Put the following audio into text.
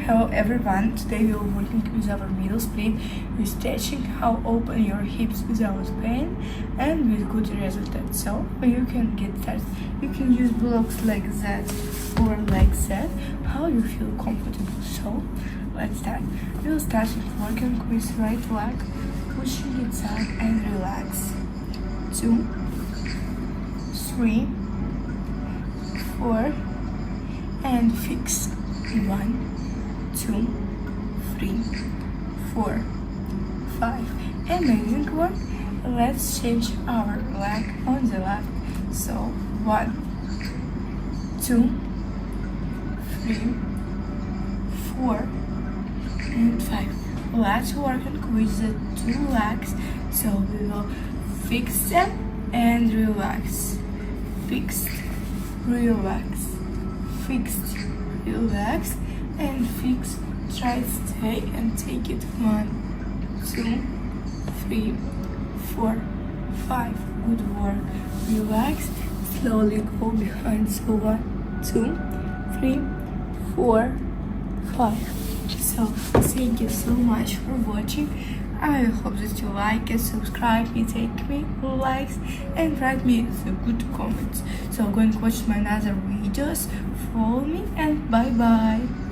Hello everyone, today we are working with our middle split, with stretching how open your hips without pain and with good results. So you can get started. You can use blocks like that or like that, how you feel comfortable. So let's start. We'll start with working with right leg, pushing it down and relax. 2, 3, 4 and fix. 1, 2, 3, 4, 5. Amazing work. Let's change our leg on the left. So 1, 2, 3, 4 and 5. Let's work with the two legs. So we will fix them and relax. Fixed, relax, fixed, relax and fix. Try to stay and take it. 1, 2, 3, 4, 5. Good work. Relax. Slowly go behind. So 1, 2, 3, 4, 5. So thank you so much for watching. I hope that you like it, subscribe me, take me likes and write me the good comments. So go and watch my other videos, follow me and bye bye.